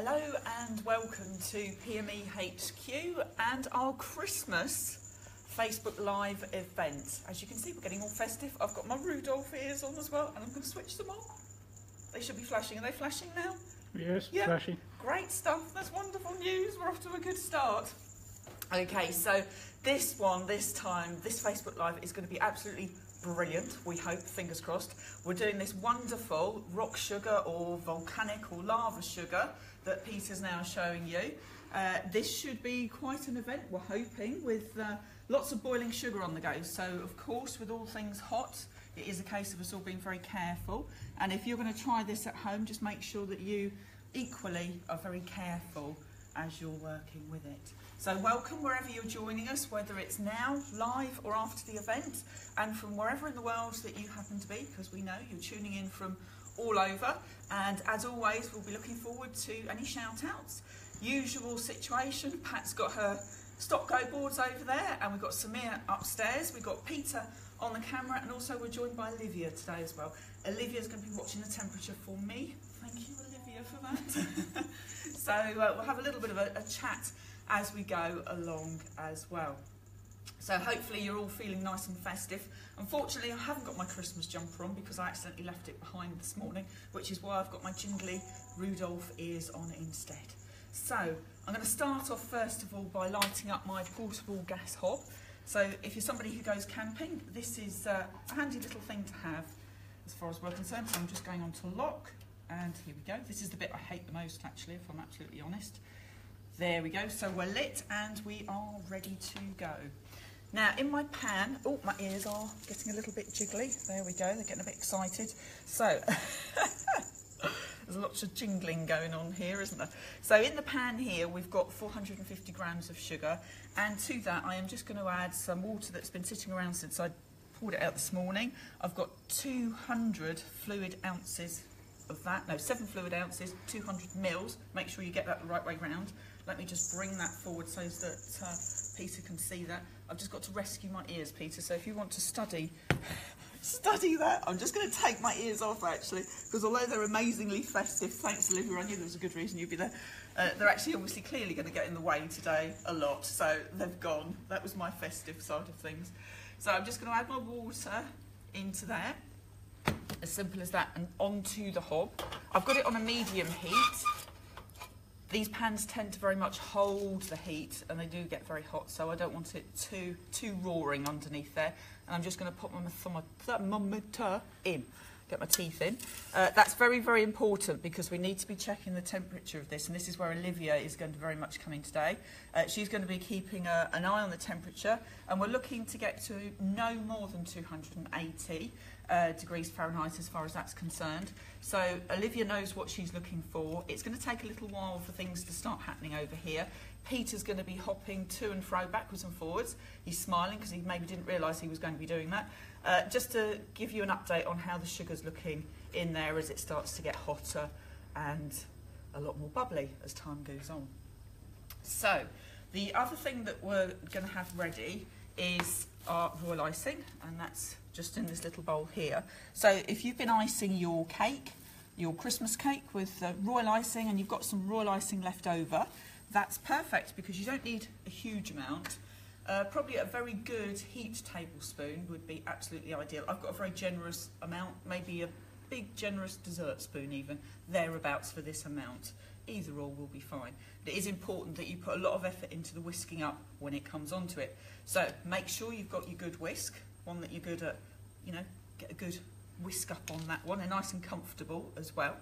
Hello and welcome to PME HQ and our Christmas Facebook Live event. As you can see, we're getting all festive. I've got my Rudolph ears on as well, and I'm going to switch them on. They should be flashing. Are they flashing now? Yes, yeah. flashing. Great stuff. That's wonderful news. We're off to a good start. Okay, so this Facebook Live is going to be absolutely brilliant, we hope, fingers crossed. We're doing this wonderful rock sugar or volcanic or lava sugar that Peter's now showing you. This should be quite an event, we're hoping, with lots of boiling sugar on the go. So, of course, with all things hot, it is a case of us all being very careful. And if you're going to try this at home, just make sure that you equally are very careful as you're working with it. So welcome wherever you're joining us, whether it's now, live or after the event, and from wherever in the world that you happen to be, because we know you're tuning in from all over. And as always, we'll be looking forward to any shout outs. Usual situation, Pat's got her stop-go boards over there, and we've got Samir upstairs, we've got Peter on the camera, and also we're joined by Olivia today as well. Olivia's going to be watching the temperature for me. Thank you, Olivia, for that. So we'll have a little bit of a chat as we go along as well. So hopefully you're all feeling nice and festive. Unfortunately, I haven't got my Christmas jumper on because I accidentally left it behind this morning, which is why I've got my jingly Rudolph ears on instead. So I'm going to start off first of all by lighting up my portable gas hob. So if you're somebody who goes camping, this is a handy little thing to have as far as we're concerned. So I'm just going on to lock, and here we go. This is the bit I hate the most, actually, if I'm absolutely honest. There we go, so we're lit and we are ready to go. Now in my pan, oh, my ears are getting a little bit jiggly. There we go, they're getting a bit excited. So, there's lots of jingling going on here, isn't there? So in the pan here, we've got 450 grams of sugar. And to that, I am just going to add some water that's been sitting around since I poured it out this morning. I've got 200 fluid ounces of that. No, 7 fluid ounces, 200 mils. Make sure you get that the right way round. Let me just bring that forward so that Peter can see that. I've just got to rescue my ears, Peter, so if you want to study that, I'm just going to take my ears off, actually, because although they're amazingly festive, thanks Olivia, I knew there was a good reason you'd be there, they're actually obviously clearly going to get in the way today a lot, so they've gone. That was my festive side of things. So I'm just going to add my water into there, as simple as that, and onto the hob. I've got it on a medium heat. These pans tend to very much hold the heat, and they do get very hot, so I don't want it too roaring underneath there. And I'm just going to put my thermometer in, get my teeth in. That's very, very important because we need to be checking the temperature of this, and this is where Olivia is going to very much come in today. She's going to be keeping an eye on the temperature, and we're looking to get to no more than 280 degrees Fahrenheit as far as that's concerned. So Olivia knows what she's looking for. It's going to take a little while for things to start happening over here. Peter's going to be hopping to and fro, backwards and forwards. He's smiling because he maybe didn't realise he was going to be doing that. Just to give you an update on how the sugar's looking in there as it starts to get hotter and a lot more bubbly as time goes on. So the other thing that we're going to have ready is our royal icing, and that's just in this little bowl here. So if you've been icing your cake, your Christmas cake with royal icing, and you've got some royal icing left over, that's perfect because you don't need a huge amount. Probably a very good heat tablespoon would be absolutely ideal. I've got a very generous amount, maybe a big generous dessert spoon even, thereabouts for this amount. Either or will be fine. But it is important that you put a lot of effort into the whisking up when it comes onto it. So make sure you've got your good whisk, one that you're good at, you know, get a good whisk up on that one, and nice and comfortable as well.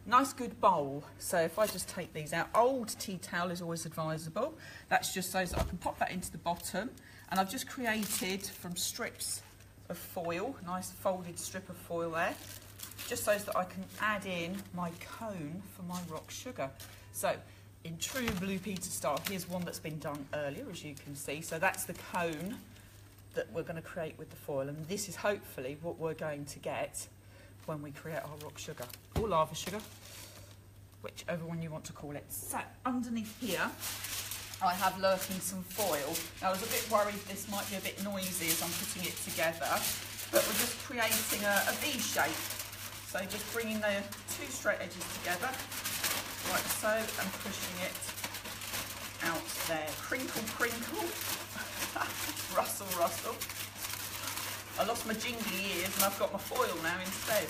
Nice good bowl. So if I just take these out, old tea towel is always advisable. That's just so that I can pop that into the bottom. And I've just created from strips of foil, a nice folded strip of foil there, just so that I can add in my cone for my rock sugar. So in true Blue Peter style, here's one that's been done earlier, as you can see. So that's the cone that we're going to create with the foil, and this is hopefully what we're going to get when we create our rock sugar, or lava sugar, whichever one you want to call it. So underneath here, I have lurking some foil. Now I was a bit worried this might be a bit noisy as I'm putting it together, but we're just creating a V shape. So just bringing the two straight edges together like so, and pushing it out there. Crinkle, crinkle. Rustle, rustle. I lost my jingly ears and I've got my foil now instead.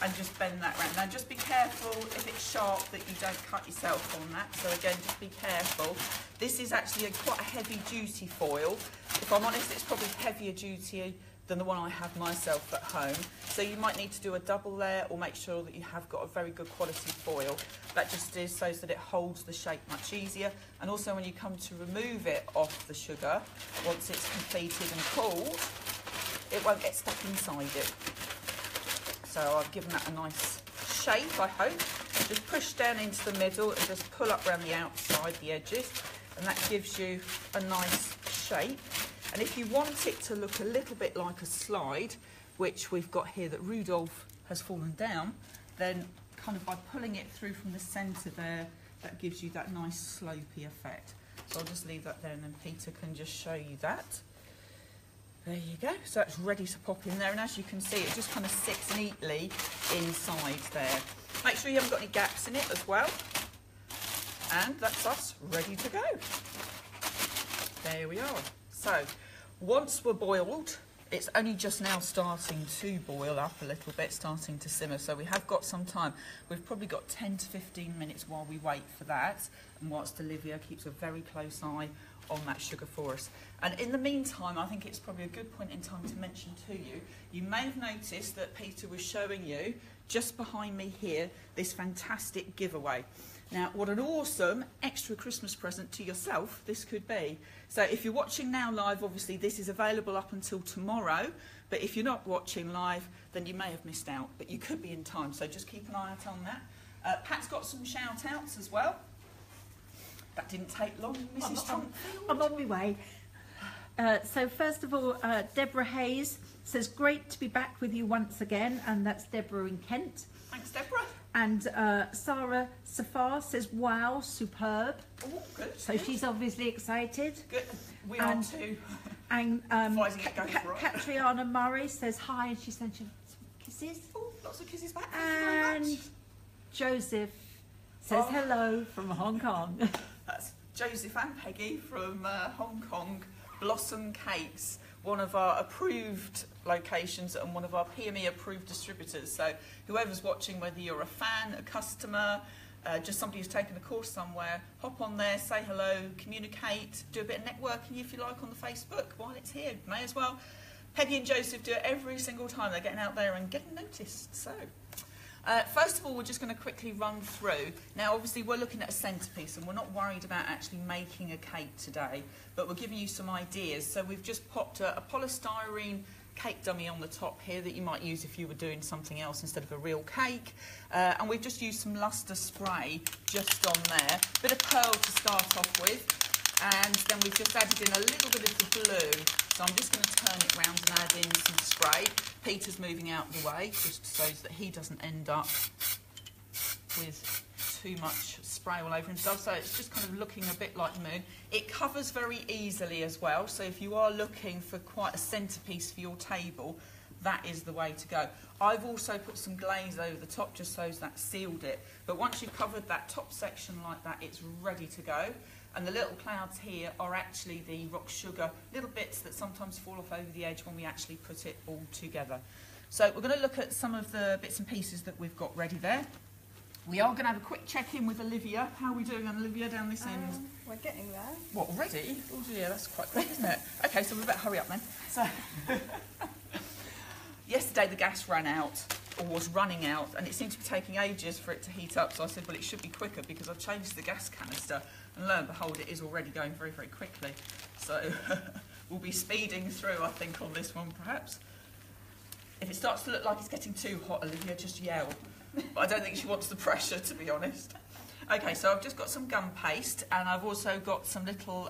And just bend that round. Now just be careful if it's sharp that you don't cut yourself on that. So again, just be careful. This is actually quite a heavy duty foil. If I'm honest, it's probably heavier duty than the one I have myself at home. So you might need to do a double there, or make sure that you have got a very good quality foil. That just is so that it holds the shape much easier. And also when you come to remove it off the sugar, once it's completed and cooled, it won't get stuck inside it. So I've given that a nice shape, I hope. Just push down into the middle and just pull up around the outside, the edges, and that gives you a nice shape. And if you want it to look a little bit like a slide, which we've got here that Rudolph has fallen down, then kind of by pulling it through from the centre there, that gives you that nice slopey effect. So I'll just leave that there and then Peter can just show you that. There you go, so that's ready to pop in there, and as you can see, it just kind of sits neatly inside there. Make sure you haven't got any gaps in it as well. And that's us ready to go. There we are. So, once we're boiled, it's only just now starting to boil up a little bit, starting to simmer, so we have got some time. We've probably got 10 to 15 minutes while we wait for that, and whilst Olivia keeps a very close eye on that sugar for us. And in the meantime, I think it's probably a good point in time to mention to you, you may have noticed that Peter was showing you, just behind me here, this fantastic giveaway. Now, what an awesome extra Christmas present to yourself this could be. So if you're watching now live, obviously this is available up until tomorrow, but if you're not watching live, then you may have missed out, but you could be in time, so just keep an eye out on that. Pat's got some shout outs as well. That didn't take long, Mrs. Trump. I'm on my way. So first of all, Deborah Hayes says, great to be back with you once again, and that's Deborah in Kent. Thanks, Deborah. And Sarah Safar says, wow, superb. Oh, good. So she's obviously excited. Good. We are too. And Catriona Murray says hi, and she sent you some kisses. Oh, lots of kisses back. Thank you very much. Joseph says hello from Hong Kong. That's Joseph and Peggy from Hong Kong, Blossom Cakes, one of our approved locations and one of our PME approved distributors. So whoever's watching, whether you're a fan, a customer, just somebody who's taken a course somewhere, hop on there, say hello, communicate, do a bit of networking if you like on the Facebook while it's here. May as well. Peggy and Joseph do it every single time. They're getting out there and getting noticed. So first of all, we're just going to quickly run through. Now, obviously, we're looking at a centrepiece, and we're not worried about actually making a cake today, but we're giving you some ideas. So we've just popped a polystyrene cake dummy on the top here that you might use if you were doing something else instead of a real cake. And we've just used some luster spray just on there. Bit of pearl to start off with. And then we've just added in a little bit of the blue. So I'm just going to turn it round and add in some spray. Peter's moving out the way, just so that he doesn't end up with too much spray all over himself. So it's just kind of looking a bit like the moon. It covers very easily as well. So if you are looking for quite a centrepiece for your table, that is the way to go. I've also put some glaze over the top just so that sealed it. But once you've covered that top section like that, it's ready to go. And the little clouds here are actually the rock sugar, little bits that sometimes fall off over the edge when we actually put it all together. So we're going to look at some of the bits and pieces that we've got ready there. We are going to have a quick check-in with Olivia. How are we doing on Olivia down this end? We're getting there. What, already? Oh dear, that's quite quick, isn't it? Okay, so we better hurry up then. So, yesterday the gas ran out, or was running out, and it seemed to be taking ages for it to heat up, so I said, well, it should be quicker because I've changed the gas canister, and lo and behold, it is already going very, very quickly. So we'll be speeding through, I think, on this one, perhaps. If it starts to look like it's getting too hot, Olivia, just yell. But I don't think she wants the pressure, to be honest. Okay, so I've just got some gum paste, and I've also got some little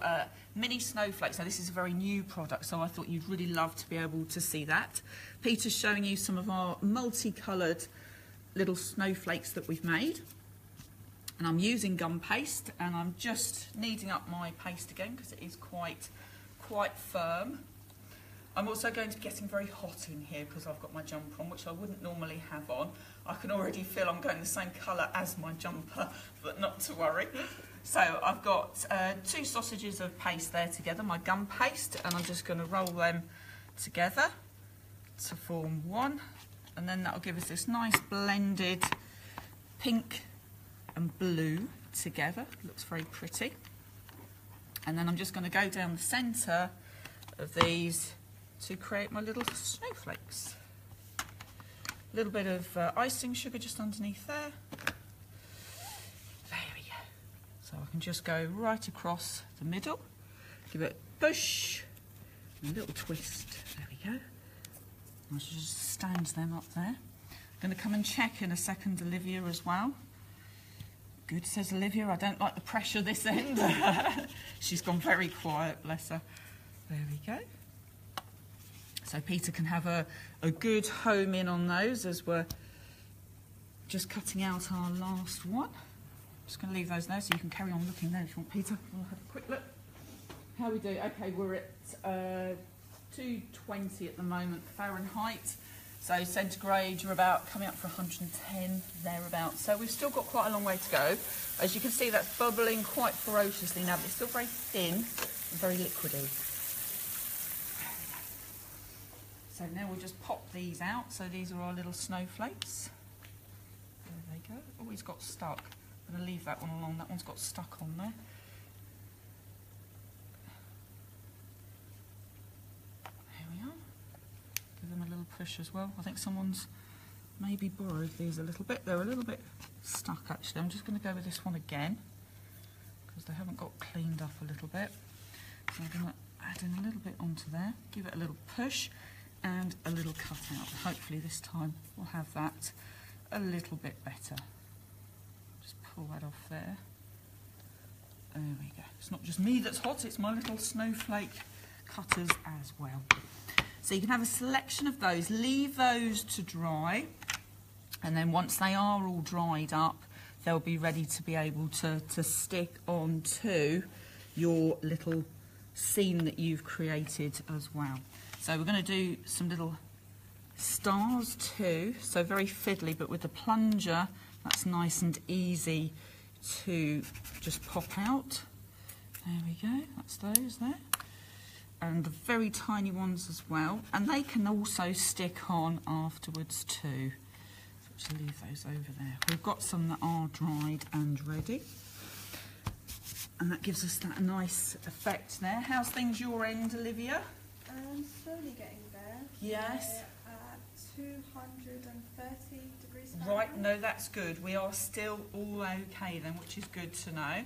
mini snowflakes. Now, this is a very new product, so I thought you'd really love to be able to see that. Peter's showing you some of our multicoloured little snowflakes that we've made. And I'm using gum paste, and I'm just kneading up my paste again because it is quite firm. I'm also going to be getting very hot in here because I've got my jumper on, which I wouldn't normally have on. I can already feel I'm going the same colour as my jumper, but not to worry. So I've got 2 sausages of paste there together, my gum paste, and I'm just going to roll them together to form one. And then that'll give us this nice blended pink and blue together. Looks very pretty. And then I'm just going to go down the centre of these to create my little snowflakes. A little bit of icing sugar just underneath there. There we go. So I can just go right across the middle, give it a push, and a little twist. There we go. I should just stand them up there. I'm going to come and check in a second Olivia as well. Good, says Olivia. I don't like the pressure this end. She's gone very quiet, bless her. There we go. So Peter can have a good home in on those as we're just cutting out our last one. Just going to leave those there so you can carry on looking there if you want, Peter. We'll have a quick look. How we do? Okay, we're at 220 at the moment Fahrenheit. So centigrade, you're about coming up for 110 thereabouts. So we've still got quite a long way to go. As you can see, that's bubbling quite ferociously now, but it's still very thin and very liquidy. So now we'll just pop these out. So these are our little snowflakes. There they go. Oh, he's got stuck. I'm going to leave that one alone. That one's got stuck on there. There we are. Give them a little push as well. I think someone's maybe borrowed these a little bit. They're a little bit stuck actually. I'm just going to go with this one again because they haven't got cleaned up a little bit. So I'm going to add in a little bit onto there. Give it a little push and a little cut out. Hopefully this time we'll have that a little bit better. Just pull that off there. There we go. It's not just me that's hot, it's my little snowflake cutters as well. So you can have a selection of those, leave those to dry, and then once they are all dried up, they'll be ready to be able to stick onto your little scene that you've created as well. So we're going to do some little stars too, so very fiddly, but with the plunger that's nice and easy to just pop out. There we go, that's those there. And the very tiny ones as well, and they can also stick on afterwards too. So just leave those over there. We've got some that are dried and ready, and that gives us that nice effect there. How's things your end, Olivia? Slowly getting there. Yes. We're at 230 degrees Fahrenheit. Right, no, that's good. We are still all okay then, which is good to know.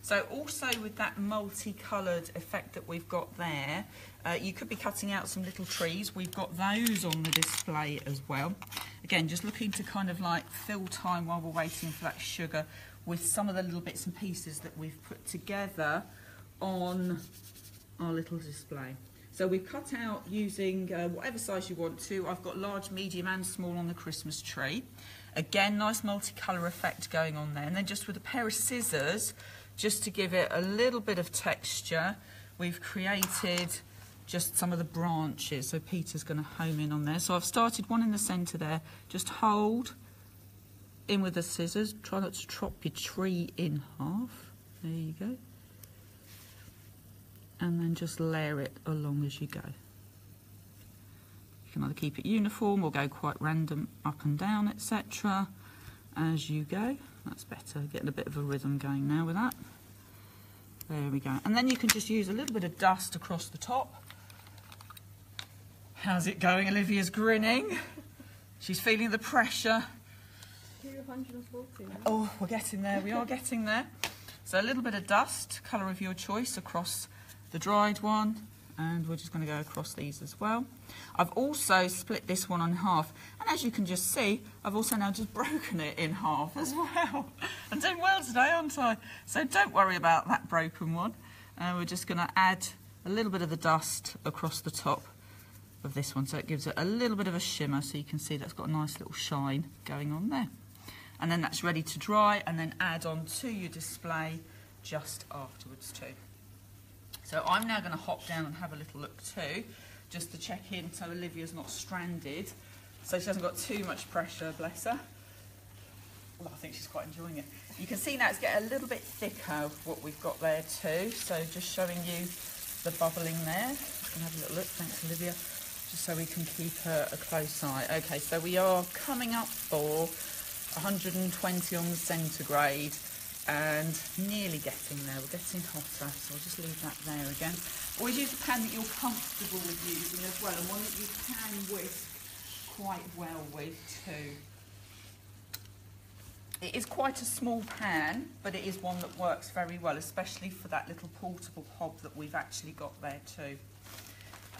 So also with that multicoloured effect that we've got there, you could be cutting out some little trees. We've got those on the display as well. Again, just looking to kind of like fill time while we're waiting for that sugar with some of the little bits and pieces that we've put together on our little display. So we've cut out using whatever size you want to. I've got large, medium and small on the Christmas tree. Again, nice multicolour effect going on there. And then just with a pair of scissors, just to give it a little bit of texture, we've created just some of the branches. So Peter's going to home in on there. So I've started one in the centre there. Just hold in with the scissors. Try not to chop your tree in half. There you go. And then just layer it along as you go. You can either keep it uniform or go quite random up and down, etc. as you go. That's better, getting a bit of a rhythm going now with that. There we go. And then you can just use a little bit of dust across the top. How's it going? Olivia's grinning. She's feeling the pressure. 240. Oh, we're getting there. We are getting there. So a little bit of dust, colour of your choice, across the dried one, and we're just going to go across these as well. I've also split this one in half, and as you can just see, I've also now just broken it in half as well. I'm doing well today, aren't I? So don't worry about that broken one. We're just going to add a little bit of the dust across the top of this one, so it gives it a little bit of a shimmer, so you can see that's got a nice little shine going on there. And then that's ready to dry, and then add on to your display just afterwards too. So I'm now going to hop down and have a little look too. just to check in so Olivia's not stranded. So she hasn't got too much pressure, bless her. Well, I think she's quite enjoying it. You can see now it's getting a little bit thicker, what we've got there too. So just showing you the bubbling there. I'm gonna have a little look, thanks Olivia, just so we can keep a close eye. Okay, so we are coming up for 120 on the centigrade and nearly getting there. We're getting hotter, so I'll just leave that there again. Always use a pan that you're comfortable with using as well, and one that you can whisk quite well with too. It is quite a small pan, but it is one that works very well, especially for that little portable hob that we've actually got there too.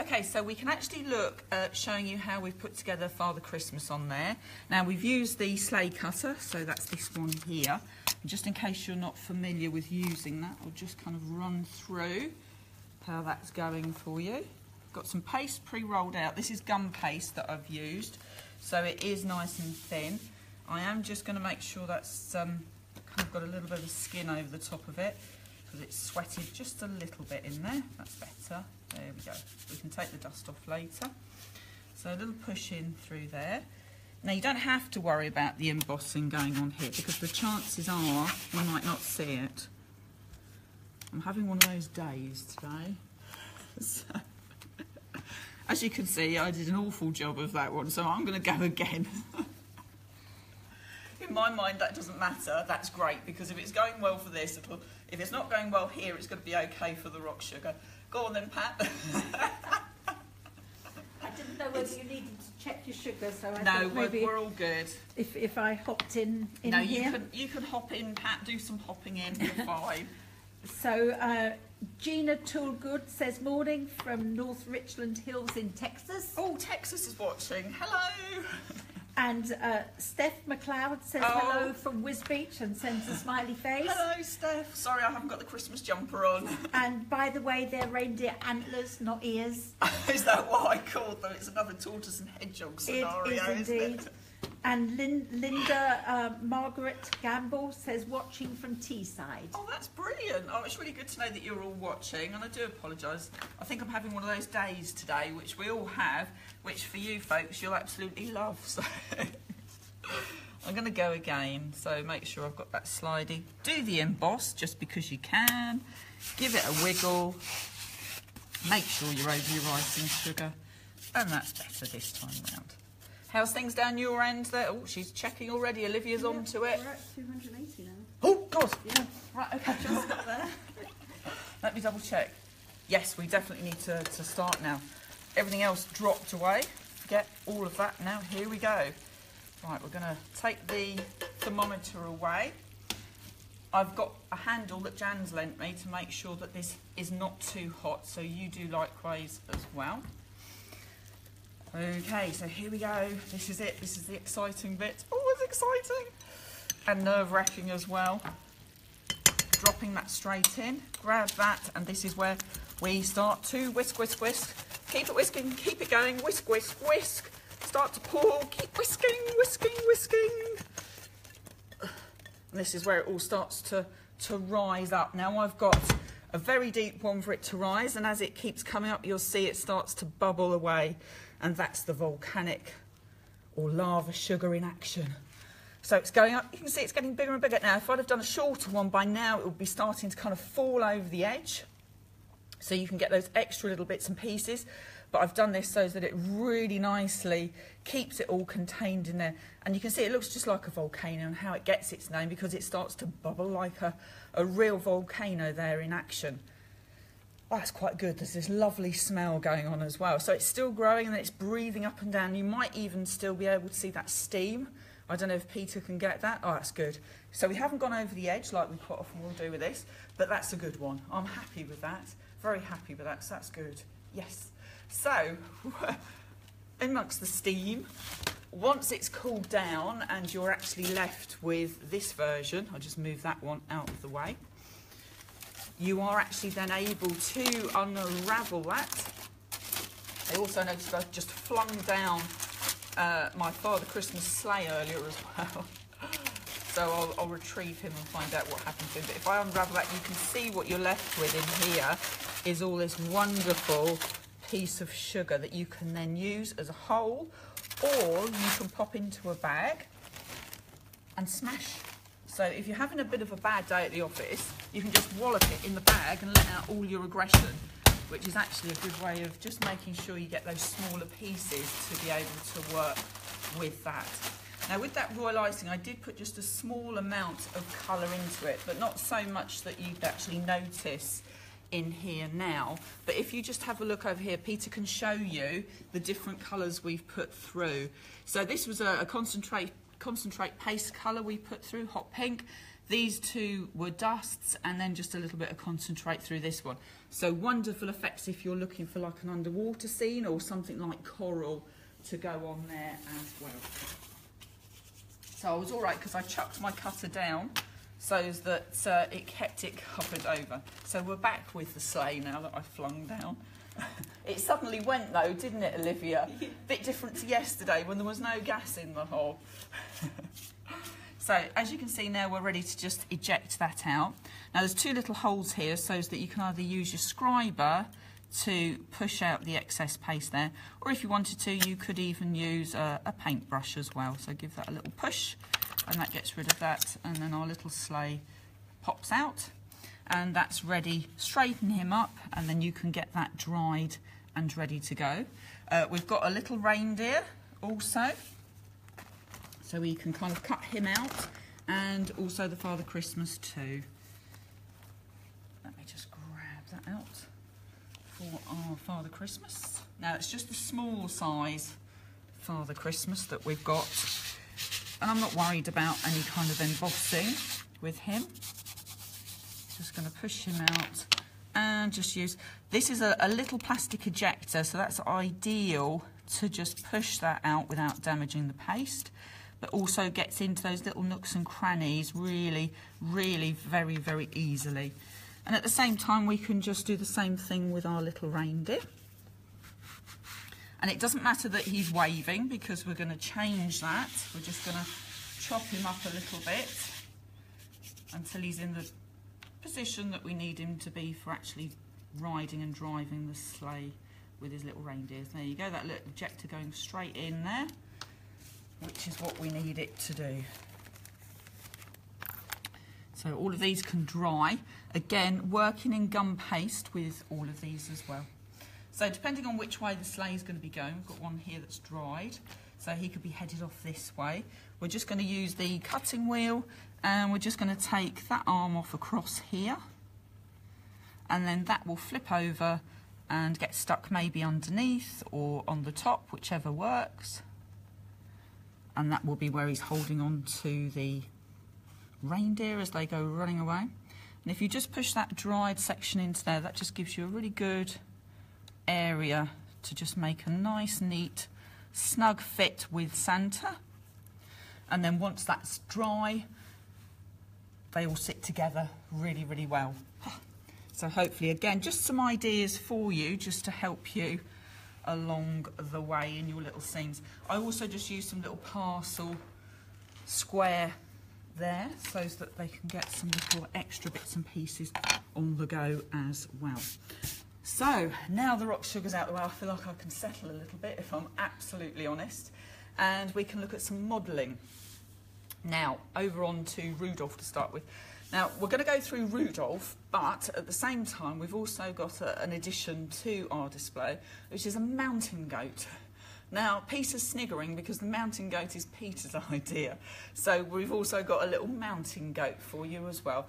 Okay, so we can actually look at showing you how we've put together Father Christmas on there. Now we've used the sleigh cutter, so that's this one here. And just in case you're not familiar with using that, I'll just kind of run through how that's going for you. Got some paste pre-rolled out. This is gum paste that I've used, so it is nice and thin. I am just going to make sure that's kind of got a little bit of skin over the top of it, because it's sweated just a little bit in there. That's better. There we go. We can take the dust off later. So a little push in through there. Now you don't have to worry about the embossing going on here, because the chances are you might not see it. I'm having one of those days today. So, as you can see, I did an awful job of that one, so I'm going to go again. In my mind, that doesn't matter. That's great, because if it's going well for this, if it's not going well here, it's going to be okay for the rock sugar. Go on then, Pat. I didn't know whether you needed to check your sugar, so I no, thought maybe we're all good. If I hopped in no, here. you can hop in, Pat. Do some hopping in. You're fine. So Gina Toolgood says morning from North Richland Hills in Texas. Oh, Texas is watching. Hello. And Steph McLeod says hello from Wisbeach and sends a smiley face. Hello, Steph. Sorry, I haven't got the Christmas jumper on. And by the way, they're reindeer antlers, not ears. Is that what I called them? It's another tortoise and hedgehog scenario, it is indeed. isn't it? And Linda Margaret Gamble says watching from Teesside. Oh, that's brilliant. Oh, it's really good to know that you're all watching, and I do apologise. I think I'm having one of those days today, which we all have, which for you folks, you'll absolutely love. So I'm going to go again, so make sure I've got that slidey. Do the emboss just because you can. Give it a wiggle. Make sure you're over your icing sugar, and that's better this time round. How's things down your end there? Oh, she's checking already. Olivia's onto it. We're at 280 now. Oh, God. Yeah. Right, okay. Just got there. Let me double check. Yes, we definitely need to start now. Everything else dropped away. Forget all of that now. Here we go. Right, we're going to take the thermometer away. I've got a handle that Jan's lent me to make sure that this is not too hot, so you do likewise as well. Okay, so here we go. This is it. This is the exciting bit. Oh, it's exciting. And nerve-wracking as well. Dropping that straight in. Grab that, and this is where we start to whisk, whisk, whisk. Keep it whisking, keep it going. Whisk, whisk, whisk. Start to pour. Keep whisking, whisking, whisking. And this is where it all starts to rise up. Now I've got a very deep one for it to rise, and as it keeps coming up, you'll see it starts to bubble away. And that's the volcanic or lava sugar in action. So it's going up. You can see it's getting bigger and bigger. Now, if I'd have done a shorter one by now, it would be starting to kind of fall over the edge. So you can get those extra little bits and pieces. But I've done this so that it really nicely keeps it all contained in there. And you can see it looks just like a volcano, and how it gets its name because it starts to bubble like a real volcano there in action. Oh, that's quite good. There's this lovely smell going on as well. So it's still growing and it's breathing up and down. You might even still be able to see that steam. I don't know if Peter can get that. Oh, that's good. So we haven't gone over the edge like we quite often will do with this, but that's a good one. I'm happy with that. Very happy with that. So that's good. Yes. So amongst the steam, once it's cooled down and you're actually left with this version, I'll just move that one out of the way. You are actually then able to unravel that. I also noticed I just flung down my Father Christmas sleigh earlier as well. So I'll retrieve him and find out what happened to him. But if I unravel that, you can see what you're left with in here is all this wonderful piece of sugar that you can then use as a whole, or you can pop into a bag and smash. So if you're having a bit of a bad day at the office, you can just wallop it in the bag and let out all your aggression, which is actually a good way of just making sure you get those smaller pieces to be able to work with that. Now with that royal icing, I did put just a small amount of colour into it, but not so much that you'd actually notice in here now. But if you just have a look over here, Peter can show you the different colours we've put through. So this was a concentrate paste colour we put through, hot pink. These two were dusts, and then just a little bit of concentrate through this one. So wonderful effects if you're looking for like an underwater scene or something like coral to go on there as well. So I was all right because I chucked my cutter down so that it kept it covered over. So we're back with the sleigh now that I've flung down. It suddenly went though, didn't it, Olivia? Bit different to yesterday when there was no gas in the hole. So as you can see now, we're ready to just eject that out. Now there's two little holes here so that you can either use your scriber to push out the excess paste there, or if you wanted to, you could even use a paintbrush as well. So give that a little push and that gets rid of that, and then our little sleigh pops out, and that's ready. Straighten him up and then you can get that dried and ready to go. We've got a little reindeer also, so we can kind of cut him out, and also the Father Christmas too. Let me just grab that out for our Father Christmas. Now it's just a small size Father Christmas that we've got, and I'm not worried about any kind of embossing with him. Just going to push him out and just use, this is a little plastic ejector, so that's ideal to just push that out without damaging the paste, but also gets into those little nooks and crannies really, really very, very easily. And at the same time, we can just do the same thing with our little reindeer. And it doesn't matter that he's waving, because we're going to change that. We're just going to chop him up a little bit until he's in the position that we need him to be for actually riding and driving the sleigh with his little reindeers. There you go, that little ejector going straight in there, which is what we need it to do. So all of these can dry. Again, working in gum paste with all of these as well. So depending on which way the sleigh is going to be going, we've got one here that's dried, so he could be headed off this way. We're just going to use the cutting wheel, and we're just going to take that arm off across here, and then that will flip over and get stuck maybe underneath or on the top, whichever works. And that will be where he's holding on to the reindeer as they go running away. And if you just push that dried section into there, that just gives you a really good area to just make a nice, neat, snug fit with Santa. And then once that's dry, they all sit together really, really well. So hopefully, again, just some ideas for you just to help you along the way in your little scenes. I also just use some little parcel square there so that they can get some little extra bits and pieces on the go as well. So now the rock sugar's out the way, I feel like I can settle a little bit, if I'm absolutely honest, and we can look at some modelling. Now over on to Rudolph to start with. Now we're going to go through Rudolph, but at the same time we've also got an addition to our display, which is a mountain goat. Now Peter's sniggering because the mountain goat is Peter's idea, so we've also got a little mountain goat for you as well.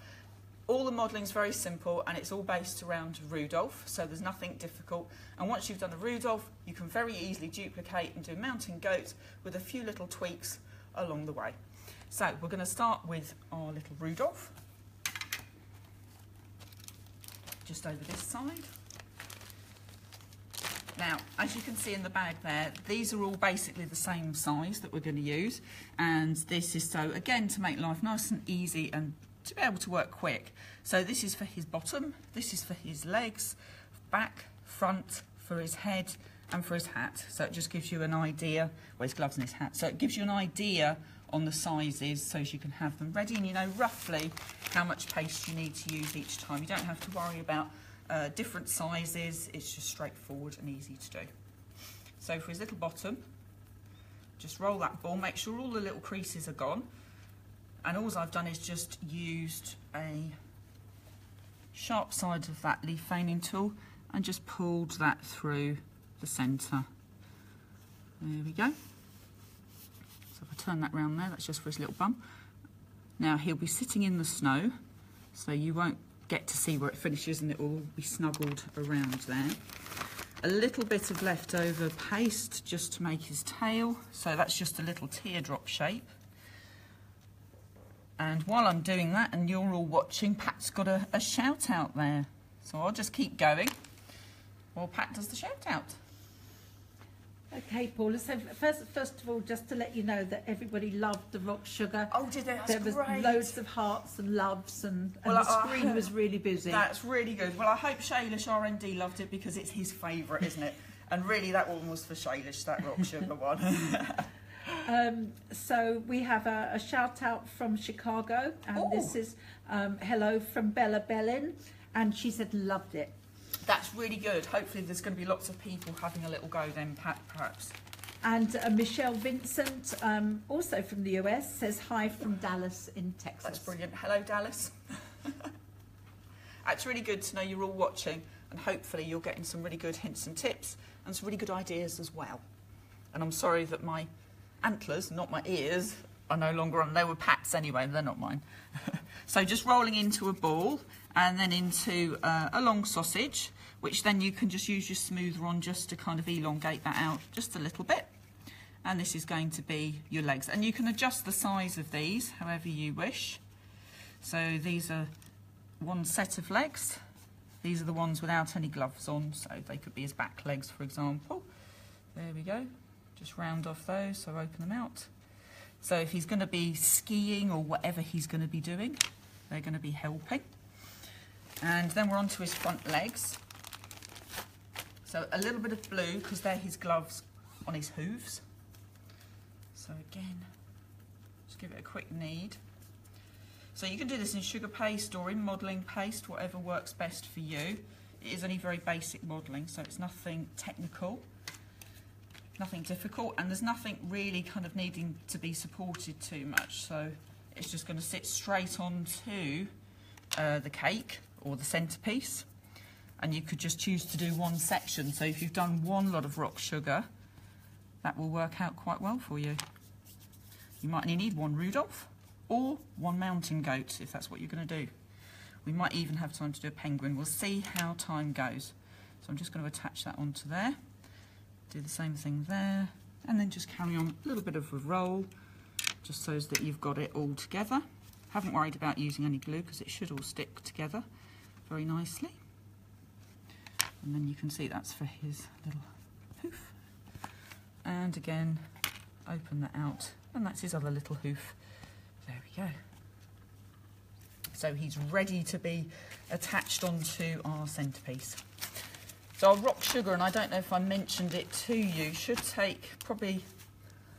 All the modelling's very simple and it's all based around Rudolph, so there's nothing difficult. And once you've done a Rudolph, you can very easily duplicate and do a mountain goat with a few little tweaks along the way. So we're going to start with our little Rudolph, just over this side. Now, as you can see in the bag there, these are all basically the same size that we're going to use, and this is so, again, to make life nice and easy and to be able to work quick. So this is for his bottom, this is for his legs, back, front, for his head and for his hat. So it just gives you an idea, well, his gloves and his hat, so it gives you an idea on the sizes so you can have them ready and you know roughly how much paste you need to use each time. You don't have to worry about different sizes. It's just straightforward and easy to do. So for his little bottom, just roll that ball, make sure all the little creases are gone. And all I've done is just used a sharp side of that leaf veining tool and just pulled that through the centre. There we go. So if I turn that round there, that's just for his little bum. Now he'll be sitting in the snow, so you won't get to see where it finishes, and it will be snuggled around there. A little bit of leftover paste just to make his tail, so that's just a little teardrop shape. And while I'm doing that and you're all watching, Pat's got a shout out there, so I'll just keep going while Pat does the shout out. Okay, Paula, so first of all, just to let you know that everybody loved the rock sugar. Oh, did they? That's there was great. Loads of hearts and loves, and Well, the screen was really busy. That's really good. Well, I hope Shailesh RND loved it, because it's his favourite, isn't it? And really, that one was for Shailesh, that rock sugar one. So we have a shout out from Chicago, and Ooh. this is hello from Bella Bellin, and she said loved it. That's really good. Hopefully there's going to be lots of people having a little go then, perhaps. And Michelle Vincent, also from the US, says hi from Dallas in Texas. That's brilliant. Hello, Dallas. It's really good to know you're all watching, and hopefully you're getting some really good hints and tips and some really good ideas as well. And I'm sorry that my antlers, not my ears, are no longer on. They were Pat's anyway, they're not mine. So just rolling into a ball and then into a long sausage, which then you can just use your smoother on just to kind of elongate that out just a little bit. And this is going to be your legs. And you can adjust the size of these however you wish. So these are one set of legs. These are the ones without any gloves on, so they could be his back legs, for example. There we go. Just round off those, so open them out. So if he's going to be skiing or whatever he's going to be doing, they're going to be helping. And then we're on to his front legs. So a little bit of blue, because they're his gloves on his hooves. So again, just give it a quick knead. So you can do this in sugar paste or in modelling paste, whatever works best for you. It is only very basic modelling, so it's nothing technical, nothing difficult, and there's nothing really kind of needing to be supported too much. So it's just going to sit straight onto the cake or the centrepiece, and you could just choose to do one section. So if you've done one lot of rock sugar, that will work out quite well for you. You might only need one Rudolph or one mountain goat if that's what you're going to do. We might even have time to do a penguin. We'll see how time goes. So I'm just going to attach that onto there. Do the same thing there, and then just carry on a little bit of a roll, just so that you've got it all together. Haven't worried about using any glue because it should all stick together very nicely. And then you can see that's for his little hoof. And again, open that out, and that's his other little hoof. There we go. So he's ready to be attached onto our centrepiece. So our rock sugar, and I don't know if I mentioned it to you, should take probably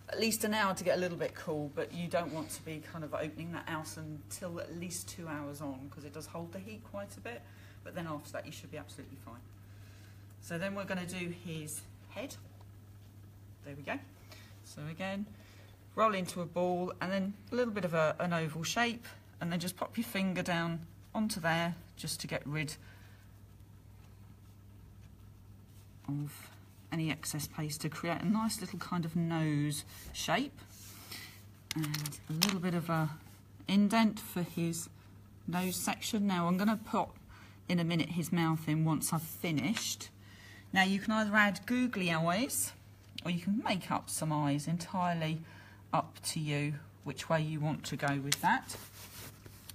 at least an hour to get a little bit cool, but you don't want to be kind of opening that out until at least 2 hours on, because it does hold the heat quite a bit, but then after that you should be absolutely fine. So then we're going to do his head. There we go. So again, roll into a ball, and then a little bit of an oval shape, and then just pop your finger down onto there just to get rid of any excess paste to create a nice little kind of nose shape, and a little bit of a indent for his nose section. Now I'm going to pop in a minute his mouth in once I've finished. Now you can either add googly eyes or you can make up some eyes, entirely up to you which way you want to go with that.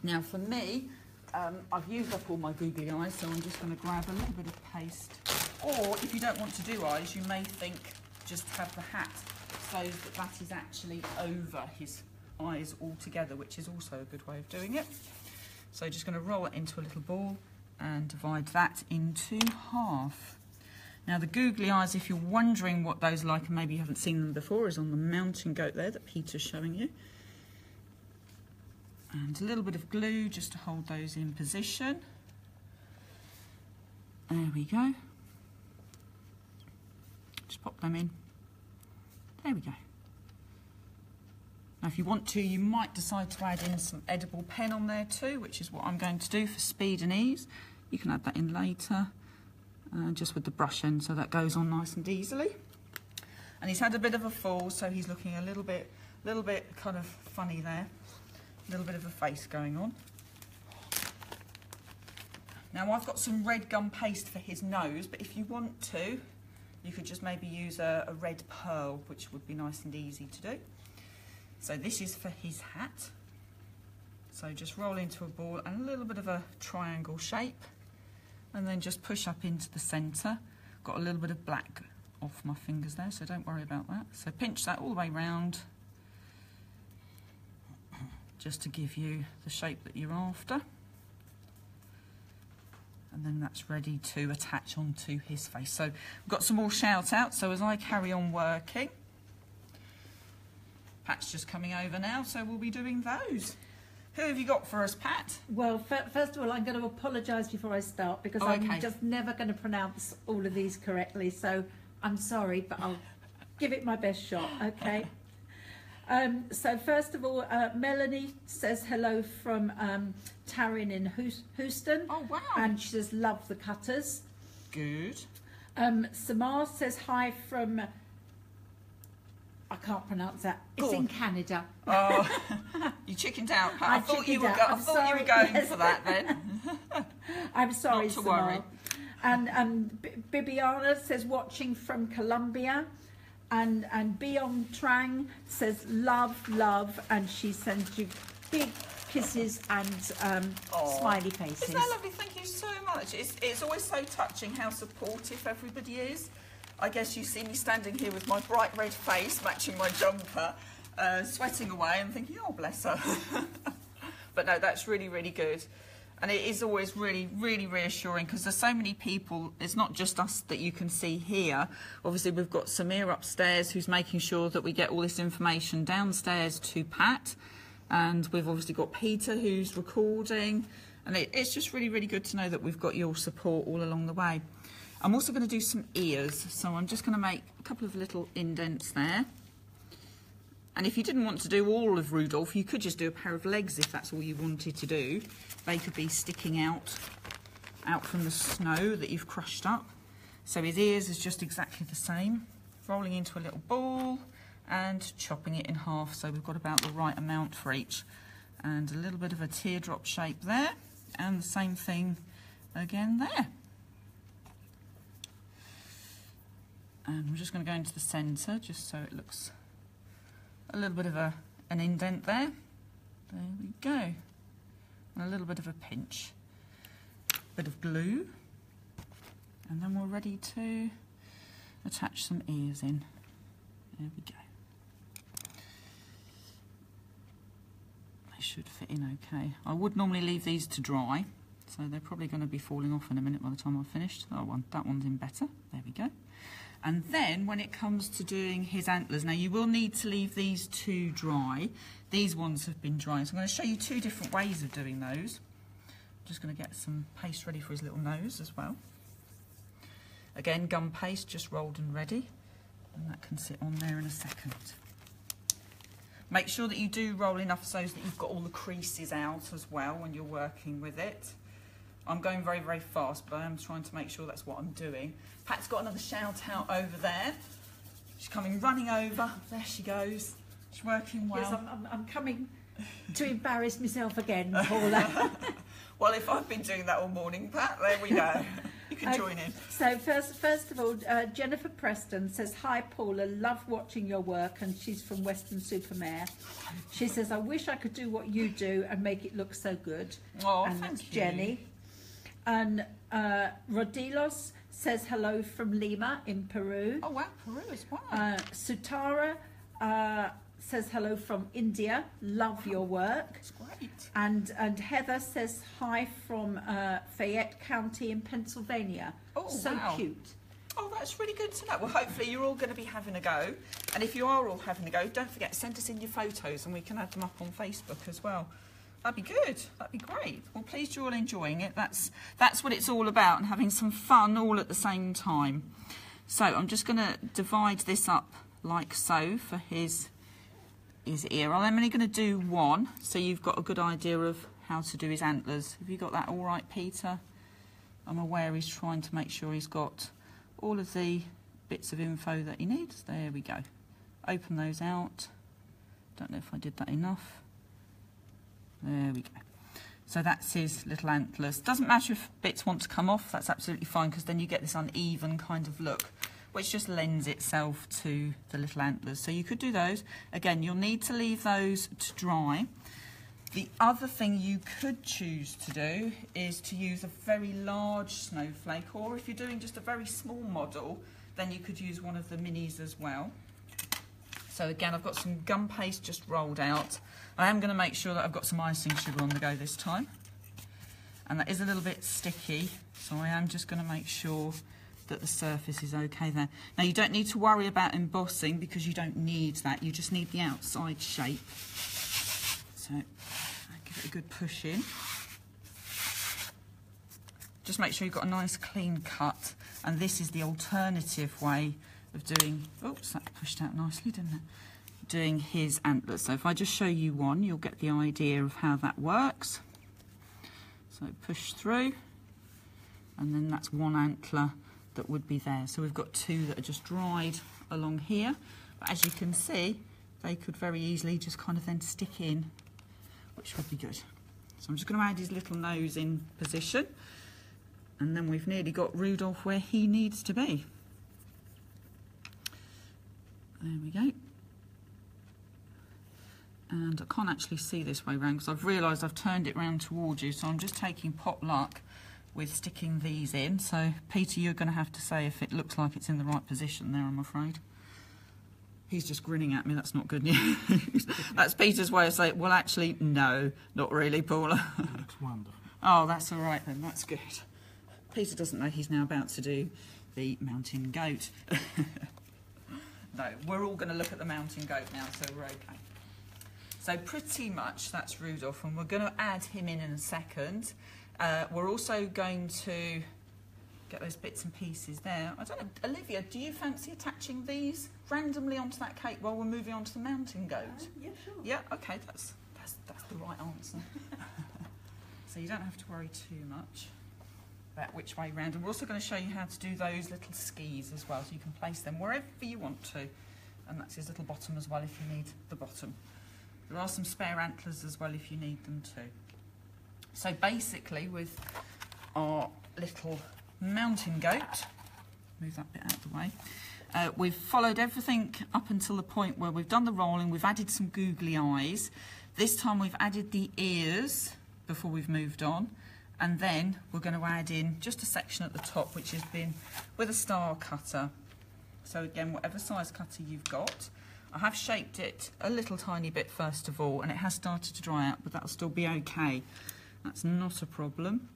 Now for me, I've used up all my googly eyes, so I'm just going to grab a little bit of paste. Or if you don't want to do eyes, you may think just have the hat so that that is actually over his eyes altogether, which is also a good way of doing it. So just going to roll it into a little ball and divide that into half. Now the googly eyes, if you're wondering what those are like and maybe you haven't seen them before, is on the mountain goat there that Peter's showing you. And a little bit of glue just to hold those in position. There we go. Just pop them in. There we go. Now if you want to, you might decide to add in some edible pen on there too, which is what I'm going to do for speed and ease. You can add that in later, just with the brush end, so that goes on nice and easily. And he's had a bit of a fall, so he's looking a little bit kind of funny there. A little bit of a face going on. Now I've got some red gum paste for his nose, but if you want to, you could just maybe use a red pearl, which would be nice and easy to do. So this is for his hat. So just roll into a ball and a little bit of a triangle shape, and then just push up into the centre. Got a little bit of black off my fingers there, so don't worry about that. So pinch that all the way round, just to give you the shape that you're after. And then that's ready to attach onto his face. So we've got some more shout outs, so as I carry on working, Pat's just coming over now, so we'll be doing those. Who have you got for us, Pat? Well, first of all, I'm going to apologise before I start, because I'm just never going to pronounce all of these correctly, so I'm sorry, but I'll give it my best shot, okay? So first of all, Melanie says hello from Taryn in Houston. Oh, wow. And she says, love the cutters. Good. Samar says hi from, I can't pronounce that. It's in Canada. Oh, you chickened out, Pat. I thought you were going for that then. I'm sorry, Not to Samar. worry. And Bibiana says watching from Colombia. And Beyond Trang says love, and she sends you big kisses and smiley faces. Isn't that lovely? Thank you so much. It's always so touching how supportive everybody is. I guess you see me standing here with my bright red face matching my jumper, sweating away and thinking, oh, bless her. But no, that's really, really good. And it is always really, really reassuring, because there's so many people. It's not just us that you can see here. Obviously, we've got Samir upstairs who's making sure that we get all this information downstairs to Pat. And we've obviously got Peter who's recording. And it's just really, really good to know that we've got your support all along the way. I'm also going to do some ears. So I'm just going to make a couple of little indents there. And if you didn't want to do all of Rudolph, you could just do a pair of legs if that's all you wanted to do. They could be sticking out from the snow that you've crushed up. So his ears is just exactly the same. Rolling into a little ball and chopping it in half, so we've got about the right amount for each. And a little bit of a teardrop shape there, and the same thing again there. And we're just going to go into the centre, just so it looks a little bit of an indent there. There we go. And a little bit of a pinch. Bit of glue. And then we're ready to attach some ears in. There we go. They should fit in okay. I would normally leave these to dry, so they're probably going to be falling off in a minute by the time I've finished. Oh, that one's in better. There we go. And then when it comes to doing his antlers, now you will need to leave these to dry. These ones have been dry, so I'm going to show you two different ways of doing those. I'm just going to get some paste ready for his little nose as well. Again, gum paste just rolled and ready, and that can sit on there in a second. Make sure that you do roll enough so that you've got all the creases out as well when you're working with it. I'm going very, very fast, but I am trying to make sure that's what I'm doing. Pat's got another shout out over there. She's coming running over. There she goes. She's working well. Yes, I'm coming to embarrass myself again, Paula. Well, if I've been doing that all morning, Pat, there we go. You can join in. So first of all, Jennifer Preston says, hi Paula, love watching your work, and she's from Weston-super-Mare. She says, I wish I could do what you do and make it look so good. Oh, and thank that's you. Jenny. And Rodilos says hello from Lima in Peru. Oh wow, Peru as well. Sutara says hello from India. Love your work. That's great. And Heather says hi from Fayette County in Pennsylvania. Oh, so wow. cute. Oh, that's really good to know. Well, hopefully you're all going to be having a go. And if you are all having a go, don't forget, send us in your photos and we can add them up on Facebook as well. That'd be good. That'd be great. Well, pleased you're all enjoying it. That's what it's all about, and having some fun all at the same time. So I'm just going to divide this up like so for his ear. I'm only going to do one, so you've got a good idea of how to do his antlers. Have you got that all right, Peter? I'm aware he's trying to make sure he's got all of the bits of info that he needs. There we go. Open those out. Don't know if I did that enough. There we go. So that's his little antlers. Doesn't matter if bits want to come off, that's absolutely fine, because then you get this uneven kind of look, which just lends itself to the little antlers. So you could do those. Again, you'll need to leave those to dry. The other thing you could choose to do is to use a very large snowflake, or if you're doing just a very small model, then you could use one of the minis as well. So again, I've got some gum paste just rolled out. I am going to make sure that I've got some icing sugar on the go this time. And that is a little bit sticky, so I am just going to make sure that the surface is okay there. Now, you don't need to worry about embossing because you don't need that. You just need the outside shape. So I'll give it a good push in. Just make sure you've got a nice clean cut. And this is the alternative way of doing, oops, that pushed out nicely, didn't it? Doing his antlers. So if I just show you one, you'll get the idea of how that works. So push through, and then that's one antler that would be there. So we've got two that are just dried along here. But as you can see, they could very easily just kind of then stick in, which would be good. So I'm just going to add his little nose in position, and then we've nearly got Rudolph where he needs to be. There we go. And I can't actually see this way round because I've realised I've turned it round towards you, so I'm just taking pot luck with sticking these in. So Peter, you're going to have to say if it looks like it's in the right position there, I'm afraid. He's just grinning at me, that's not good news. That's Peter's way of saying, well actually, no, not really, Paula. It looks wonderful. Oh, that's all right then, that's good. Peter doesn't know he's now about to do the mountain goat. No, we're all going to look at the mountain goat now, so we're okay. So pretty much that's Rudolph, and we're going to add him in a second. We're also going to get those bits and pieces there. I don't know, Olivia, do you fancy attaching these randomly onto that cake while we're moving on to the mountain goat? Yeah, sure. Yeah, okay, that's the right answer. So you don't have to worry too much about which way round. And we're also going to show you how to do those little skis as well, so you can place them wherever you want to. And that's his little bottom as well if you need the bottom. There are some spare antlers as well if you need them too. So basically with our little mountain goat, move that bit out of the way, we've followed everything up until the point where we've done the rolling, we've added some googly eyes. This time we've added the ears before we've moved on, and then we're going to add in just a section at the top which has been with a star cutter. So again, whatever size cutter you've got. I have shaped it a little tiny bit first of all, and it has started to dry out, but that'll still be okay. That's not a problem.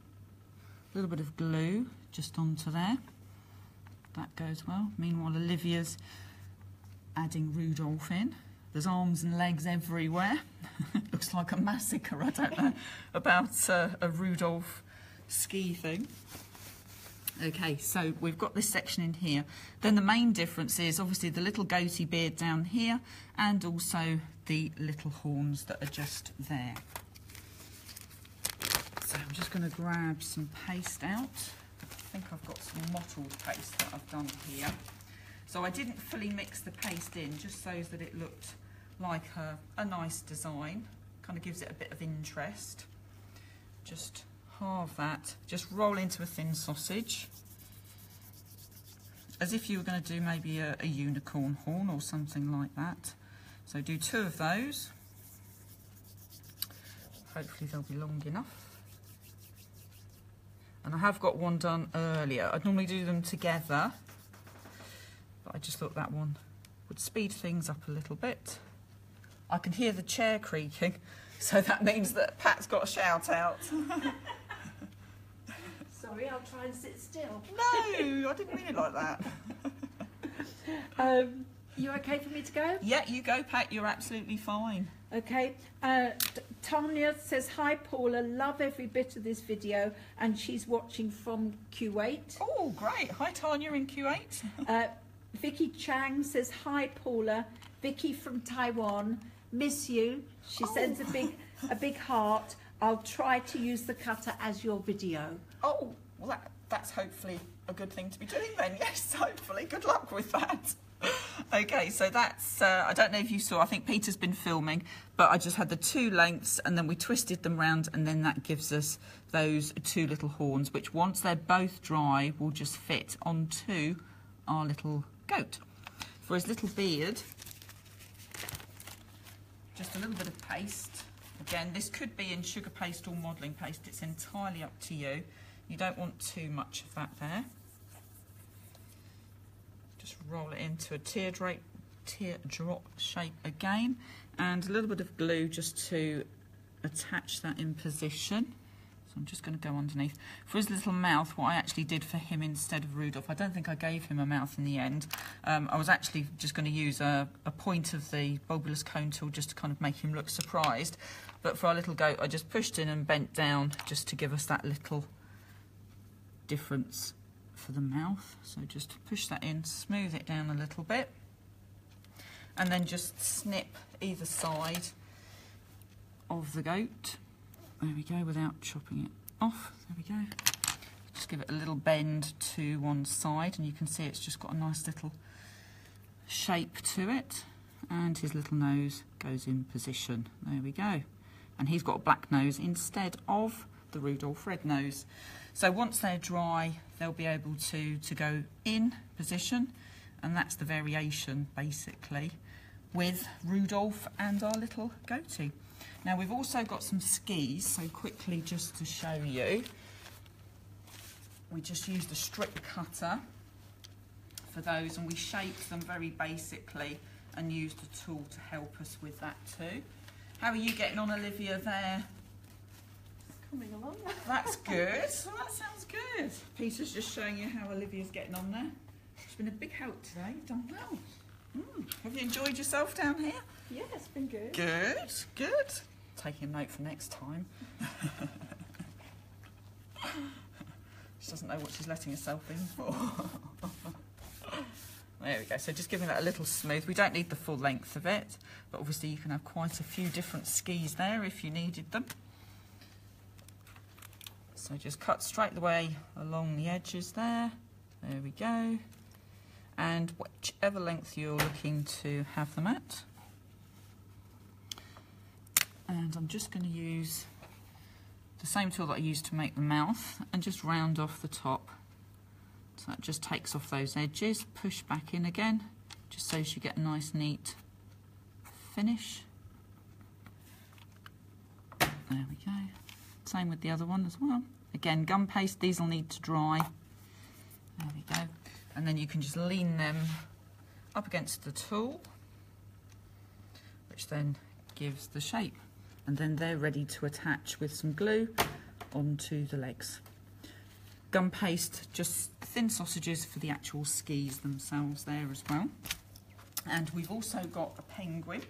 A little bit of glue just onto there. That goes well. Meanwhile, Olivia's adding Rudolph in. There's arms and legs everywhere. Looks like a massacre. I don't know about a Rudolph ski thing. Okay, so we've got this section in here. Then the main difference is obviously the little goatee beard down here, and also the little horns that are just there. So I'm just going to grab some paste out. I think I've got some mottled paste that I've done here. So I didn't fully mix the paste in, just so that it looked like a nice design. Kind of gives it a bit of interest. Just halve that, just roll into a thin sausage, as if you were going to do maybe a unicorn horn or something like that. So do 2 of those. Hopefully they'll be long enough. And I have got one done earlier. I'd normally do them together, but I just thought that one would speed things up a little bit. I can hear the chair creaking, so that means that Pat's got a shout out. Sorry, I'll try and sit still. No, I didn't mean it like that. You okay for me to go? Yeah, you go, Pat. You're absolutely fine. Okay. Tanya says, hi Paula, love every bit of this video, and she's watching from Kuwait. Oh, great. Hi Tanya in Kuwait. Vicky Chang says, hi Paula. Vicky from Taiwan, miss you. She sends a big heart. I'll try to use the cutter as your video. Oh, well that's hopefully a good thing to be doing then. Yes, hopefully. Good luck with that. Okay, so that's, I don't know if you saw, I think Peter's been filming, but I just had the 2 lengths and then we twisted them round, and then that gives us those 2 little horns, which once they're both dry will just fit onto our little goat. For his little beard, just a little bit of paste. Again, this could be in sugar paste or modelling paste, it's entirely up to you. You don't want too much of that there. Just roll it into a teardrop shape again, and a little bit of glue just to attach that in position. So I'm just going to go underneath. For his little mouth, what I actually did for him instead of Rudolph, I don't think I gave him a mouth in the end. I was actually just going to use a point of the bulbous cone tool just to kind of make him look surprised. But for our little goat, I just pushed in and bent down just to give us that little difference for the mouth. So just push that in, smooth it down a little bit, and then just snip either side of the goat. There we go, without chopping it off. There we go. Just give it a little bend to one side, and you can see it's just got a nice little shape to it, and his little nose goes in position. There we go. And he's got a black nose instead of the Rudolph red nose. So once they're dry, they'll be able to go in position, and that's the variation basically with Rudolph and our little goatee. Now we've also got some skis, so quickly just to show you, we just used a strip cutter for those, and we shaped them very basically and used a tool to help us with that too. How are you getting on, Olivia, there? Coming along. That's good. Well, that sounds good. Peter's just showing you how Olivia's getting on there. She's been a big help today. You've done well. Have you enjoyed yourself down here? Yeah, it's been good. Good, good. Taking a note for next time. She doesn't know what she's letting herself in for. There we go. So just giving that a little smooth. We don't need the full length of it, but obviously you can have quite a few different skis there if you needed them. So just cut straight the way along the edges there. There we go. And whichever length you're looking to have them at. And I'm just going to use the same tool that I used to make the mouth and just round off the top. So that just takes off those edges. Push back in again, just so you get a nice neat finish. There we go. Same with the other one as well. Again, gum paste, these will need to dry. There we go. And then you can just lean them up against the tool, which then gives the shape. And then they're ready to attach with some glue onto the legs. Gum paste, just thin sausages for the actual skis themselves there as well. And we've also got a penguin.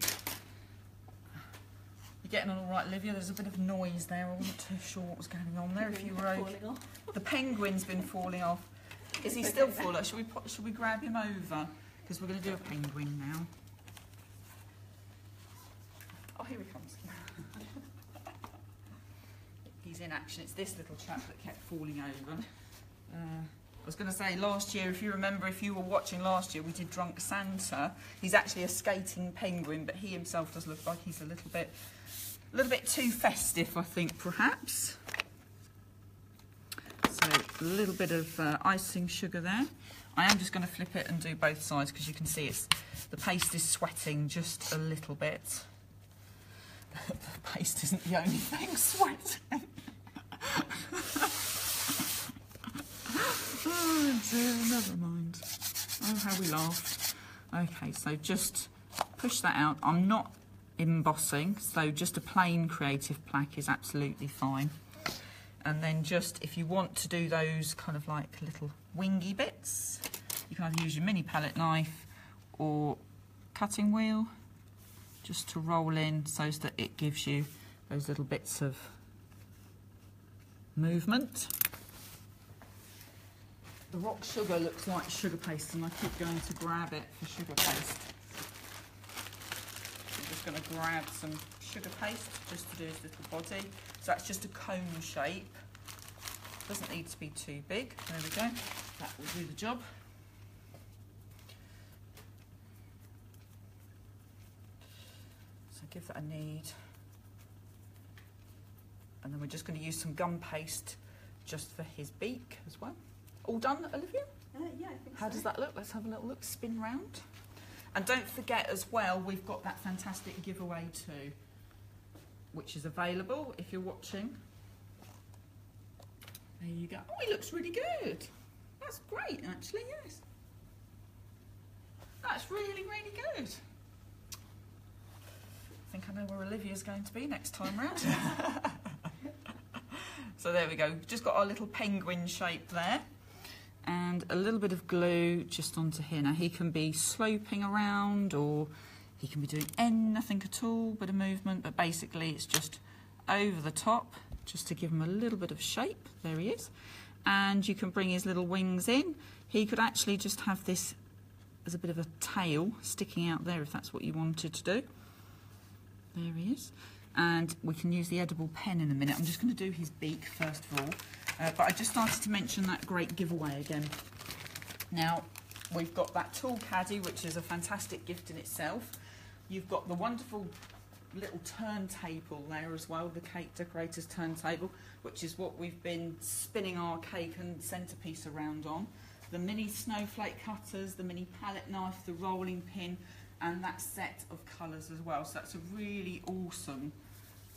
You're getting on all right, Olivia? There's a bit of noise there. I wasn't too sure what was going on there. If you were okay. The penguin's been falling off. Is he still falling? Should we grab him over? Because we're going to do a penguin now. Oh, here he comes. He's in action. It's this little chap that kept falling over. I was going to say, last year, if you remember, if you were watching last year, we did Drunk Santa. He's actually a skating penguin, but he himself does look like he's a little bit too festive, I think, perhaps. So a little bit of icing sugar there. I am just going to flip it and do both sides because you can see the paste is sweating just a little bit. The paste isn't the only thing sweating. Oh dear, never mind. Oh, how we laughed. Okay, so just push that out. I'm not embossing, so just a plain creative plaque is absolutely fine. And then just, if you want to do those kind of like little wingy bits, you can either use your mini palette knife or cutting wheel just to roll in so that it gives you those little bits of movement. The rock sugar looks like sugar paste, and I keep going to grab it for sugar paste. I'm just going to grab some sugar paste just to do his little body. So that's just a cone shape. Doesn't need to be too big. There we go. That will do the job. So give that a knead. And then we're just going to use some gum paste just for his beak as well. All done, Olivia? Yeah, I think How does that look? Let's have a little look. Spin round. And don't forget as well, we've got that fantastic giveaway too, which is available if you're watching. There you go. Oh, he looks really good. That's great, actually, yes. That's really, really good. I think I know where Olivia's going to be next time round. So there we go. Just got our little penguin shape there. And a little bit of glue just onto here. Now he can be sloping around, or he can be doing anything at all, bit of movement, but basically it's just over the top, just to give him a little bit of shape. There he is. And you can bring his little wings in. He could actually just have this as a bit of a tail sticking out there if that's what you wanted to do. There he is. And we can use the edible pen in a minute. I'm just going to do his beak first of all. But I just started to mention that great giveaway again. Now, we've got that tool caddy, which is a fantastic gift in itself. You've got the wonderful little turntable there as well, the cake decorator's turntable, which is what we've been spinning our cake and centrepiece around on. The mini snowflake cutters, the mini palette knife, the rolling pin, and that set of colours as well. So that's a really awesome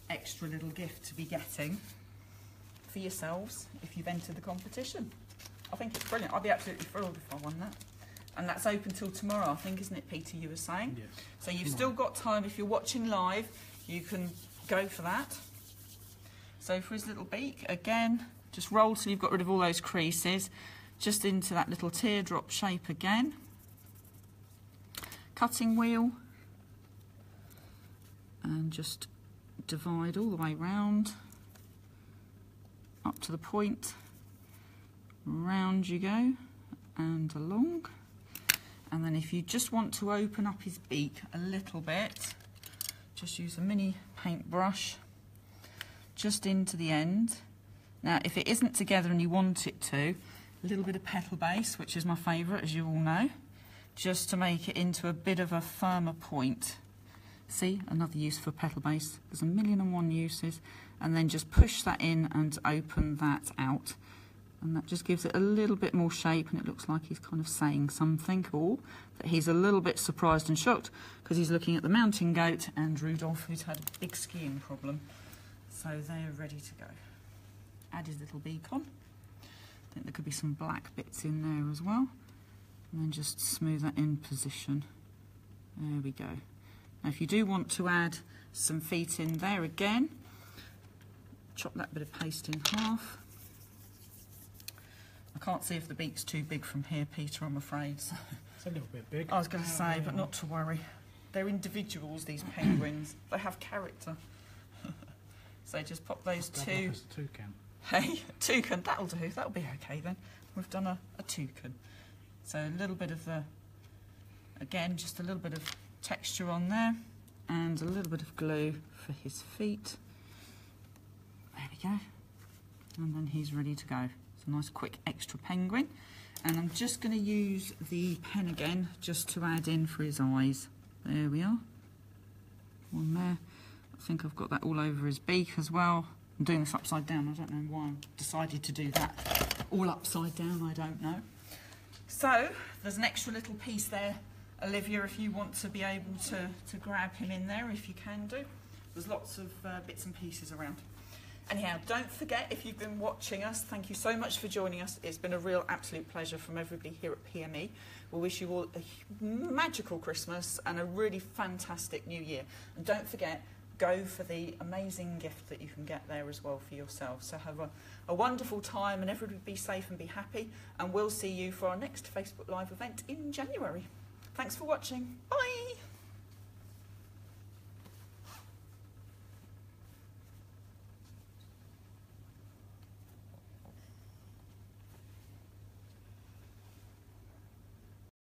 extra little gift to be getting for yourselves if you've entered the competition. I think it's brilliant. I'd be absolutely thrilled if I won that. And that's open till tomorrow, I think, isn't it, Peter, you were saying? Yes. So you've still got time. If you're watching live, you can go for that. So for his little beak, again, just roll till you've got rid of all those creases. Just into that little teardrop shape again. Cutting wheel. And just divide all the way round. Up to the point, round you go, and along. And then if you just want to open up his beak a little bit, just use a mini paintbrush just into the end. Now, if it isn't together and you want it to, a little bit of petal base, which is my favourite, as you all know, just to make it into a bit of a firmer point. See, another use for petal base. There's 1,000,001 uses. And then just push that in and open that out. And that just gives it a little bit more shape, and it looks like he's kind of saying something, or that he's a little bit surprised and shocked because he's looking at the mountain goat and Rudolph, who's had a big skiing problem. So they're ready to go. Add his little beak on. I think there could be some black bits in there as well. And then just smooth that in position. There we go. Now if you do want to add some feet in there again, chop that bit of paste in half. I can't see if the beak's too big from here, Peter, I'm afraid. So. It's a little bit big. I was going to say, but not to worry. They're individuals, these penguins. They have character. So just pop those two. Toucan. Hey, toucan, that'll do. That'll be okay then. We've done a toucan. So a little bit of the, again, just a little bit of texture on there, and a little bit of glue for his feet. There we go. And then he's ready to go. It's a nice quick extra penguin. And I'm just going to use the pen again just to add in for his eyes. There we are. One there. I think I've got that all over his beak as well. I'm doing this upside down. I don't know why I decided to do that. All upside down, I don't know. So there's an extra little piece there, Olivia, if you want to be able to grab him in there, if you can do. There's lots of bits and pieces around. Anyhow, don't forget, if you've been watching us, thank you so much for joining us. It's been a real absolute pleasure from everybody here at PME. We wish you all a magical Christmas and a really fantastic New Year. And don't forget, go for the amazing gift that you can get there as well for yourself. So have a wonderful time, and everybody be safe and be happy. And we'll see you for our next Facebook Live event in January. Thanks for watching. Bye.